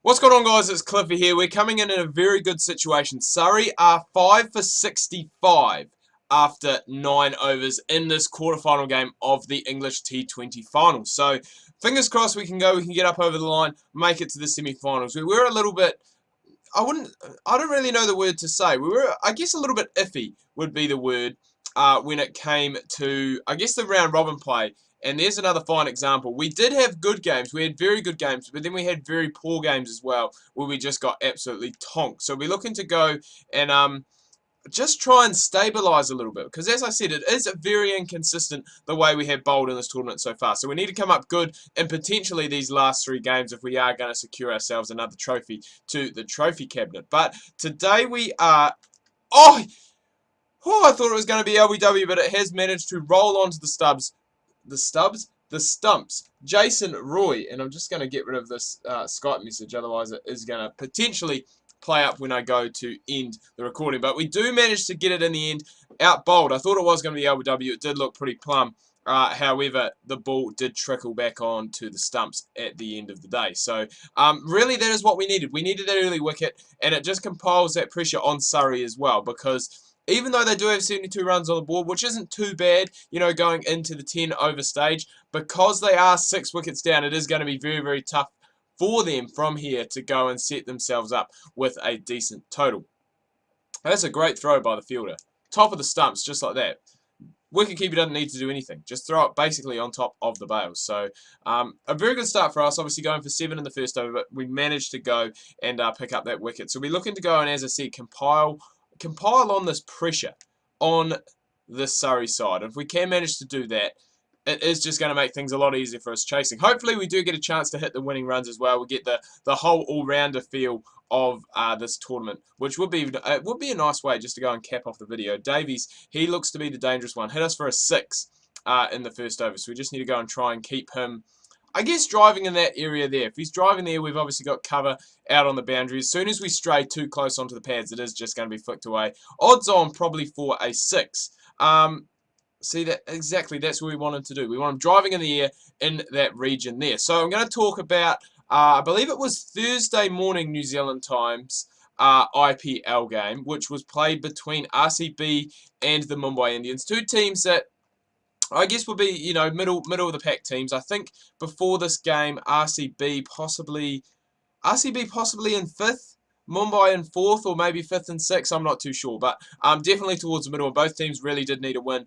What's going on, guys? It's Cliffy here. We're coming in a very good situation. Surrey are 5 for 65 after 9 overs in this quarterfinal game of the English T20 finals. So, fingers crossed we can get up over the line, make it to the semi-finals. We were a little bit, I don't really know the word to say. We were, I guess, a little bit iffy would be the word when it came to, I guess, the round robin play. And there's another fine example. We did have good games. We had very good games, but then we had very poor games as well, where we just got absolutely tonked. So we're looking to go and just try and stabilise a little bit. Because as I said, it is very inconsistent the way we have bowled in this tournament so far. So we need to come up good in potentially these last 3 games if we are going to secure ourselves another trophy to the trophy cabinet. But today we are... Oh, I thought it was going to be LBW, but it has managed to roll onto the stubs. The stumps. Jason Roy, and I'm just going to get rid of this Skype message, otherwise it is going to potentially play up when I go to end the recording. But we do manage to get it in the end, out bowled. I thought it was going to be LBW. It did look pretty plumb. However, the ball did trickle back on to the stumps at the end of the day. So, really, that is what we needed. We needed that early wicket, and it just compiles that pressure on Surrey as well, because even though they do have 72 runs on the board, which isn't too bad, you know, going into the 10 over stage, because they are 6 wickets down, it is going to be very, very tough for them from here to go and set themselves up with a decent total. That's a great throw by the fielder. Top of the stumps, just like that. Wicketkeeper doesn't need to do anything. Just throw it basically on top of the bails. So, a very good start for us. Obviously going for 7 in the first over, but we managed to go and pick up that wicket. So we're looking to go and, as I said, compile on this pressure on the Surrey side. If we can manage to do that, it is just going to make things a lot easier for us chasing. Hopefully we do get a chance to hit the winning runs as well. We get the whole all-rounder feel of this tournament, which would be a nice way just to go and cap off the video. Davies, he looks to be the dangerous one. Hit us for a 6 in the first over, so we just need to go and try and keep him, I guess, driving in that area there. If he's driving there, we've obviously got cover out on the boundary. As soon as we stray too close onto the pads, it is just going to be flicked away. Odds on probably for a 6. See, that exactly, that's what we want him to do. We want him driving in the air in that region there. So I'm going to talk about, I believe it was Thursday morning New Zealand times, IPL game, which was played between RCB and the Mumbai Indians. 2 teams that I guess will be, you know, middle of the pack teams. I think before this game, RCB possibly in 5th, Mumbai in 4th, or maybe 5th and 6th. I'm not too sure, but definitely towards the middle. Both teams really did need a win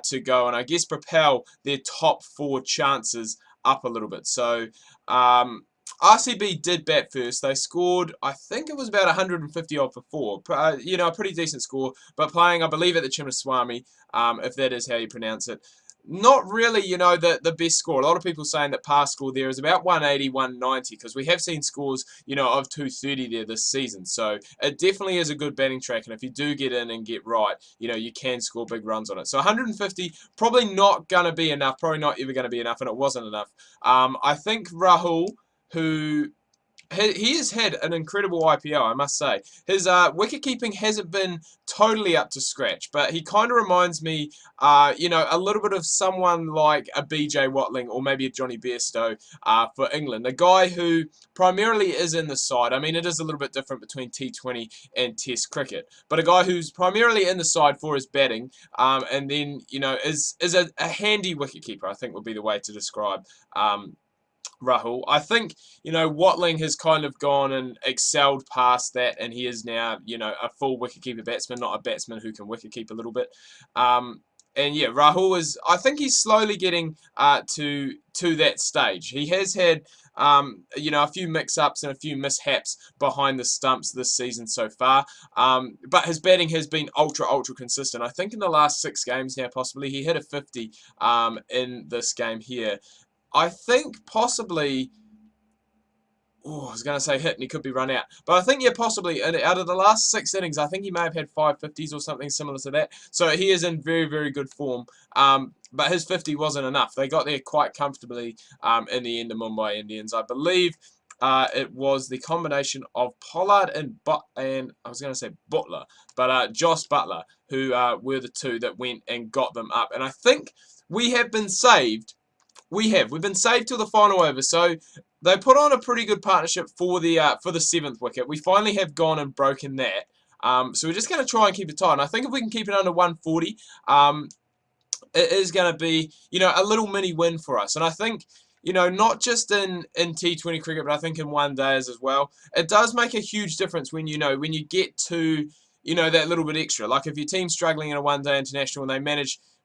to go, and I guess propel their top 4 chances up a little bit. So RCB did bat first. They scored, I think it was about 150 odd for 4. You know, a pretty decent score, but playing, I believe, at the Chinnaswamy, if that is how you pronounce it. Not really, you know, the best score. A lot of people saying that past score there is about 180, 190, because we have seen scores, you know, of 230 there this season. So it definitely is a good batting track, and if you do get in and get right, you know, you can score big runs on it. So 150, probably not going to be enough, probably not ever going to be enough, and it wasn't enough. I think Rahul, who... he has had an incredible IPO, I must say. His wicket-keeping hasn't been totally up to scratch, but he kind of reminds me, you know, a little bit of someone like a BJ Watling or maybe a Johnny Bairstow for England. A guy who primarily is in the side. I mean, it is a little bit different between T20 and Test cricket, but a guy who's primarily in the side for his batting, and then, you know, is a handy wicket-keeper, I think would be the way to describe Rahul. I think, you know, Watling has kind of gone and excelled past that, and he is now, you know, a full wicketkeeper batsman, not a batsman who can wicketkeep a little bit. And yeah, Rahul is, I think he's slowly getting to that stage. He has had, you know, a few mix-ups and a few mishaps behind the stumps this season so far. But his batting has been ultra consistent. I think in the last 6 games now, possibly, he hit a 50 in this game here. I think possibly, oh, I was going to say hit and he could be run out. But I think, yeah, possibly, out of the last 6 innings, I think he may have had 5 50s or something similar to that. So he is in very good form. But his 50 wasn't enough. They got there quite comfortably in the end, the Mumbai Indians. I believe it was the combination of Pollard and I was going to say Butler, but Josh Butler, who were the 2 that went and got them up. And I think we have been saved. We've been saved till the final over. So they put on a pretty good partnership for the 7th wicket. We finally have gone and broken that. So we're just going to try and keep it tight. And I think if we can keep it under 140, it is going to be, a little mini win for us. And I think, not just in T20 cricket, but I think in one days as well, it does make a huge difference when, when you get to, that little bit extra. Like if your team's struggling in a one-day international and they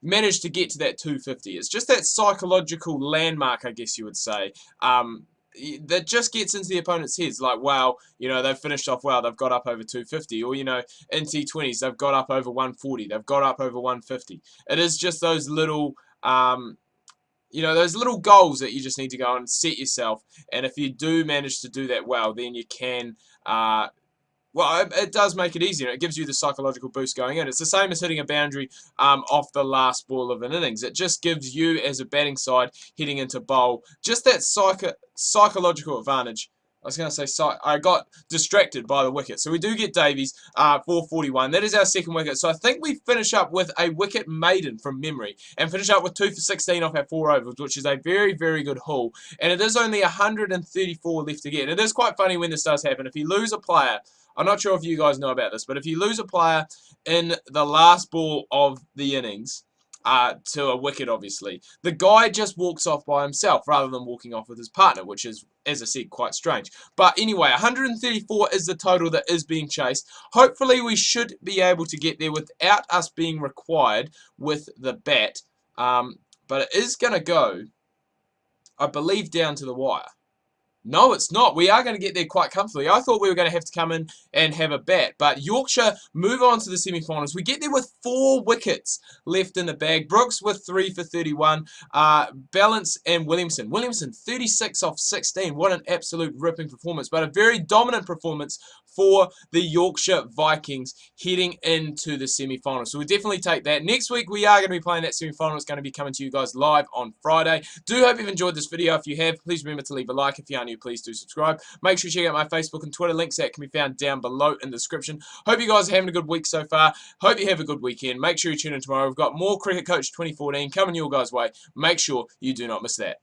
manage to get to that 250. It's just that psychological landmark, I guess you would say, that just gets into the opponent's heads. Like, wow, they've finished off well. They've got up over 250. Or, in T20s, they've got up over 140. They've got up over 150. It is just those little... those little goals that you just need to go and set yourself. And if you do manage to do that well, then you can... well, it does make it easier. It gives you the psychological boost going in. It's the same as hitting a boundary off the last ball of an innings. It just gives you, as a batting side, heading into bowl, just that psychological advantage. I was going to say, I got distracted by the wicket. So we do get Davies, 441. That is our second wicket. So I think we finish up with a wicket maiden from memory and finish up with 2 for 16 off our 4 overs, which is a very, very good haul. And it is only 134 left to get. And it is quite funny when this does happen. If you lose a player, I'm not sure if you guys know about this, but if you lose a player in the last ball of the innings, to a wicket, obviously, the guy just walks off by himself rather than walking off with his partner, which is, as I said, quite strange. But anyway, 134 is the total that is being chased. Hopefully, we should be able to get there without us being required with the bat. But it is going to go, I believe, down to the wire. No, it's not. We are going to get there quite comfortably. I thought we were going to have to come in and have a bat. But Yorkshire move on to the semi-finals. We get there with 4 wickets left in the bag. Brooks with 3 for 31. Balance and Williamson. Williamson, 36 off 16. What an absolute ripping performance. But a very dominant performance for the Yorkshire Vikings heading into the semi-finals. So we'll definitely take that. Next week, we are going to be playing that semi-final. It's going to be coming to you guys live on Friday. Do hope you've enjoyed this video. If you have, please remember to leave a like. If you are new, please do subscribe. Make sure you check out my Facebook and Twitter links that can be found down below in the description. Hope you guys are having a good week so far. Hope you have a good weekend. Make sure you tune in tomorrow. We've got more Cricket Coach 2014 coming your guys' way. Make sure you do not miss that.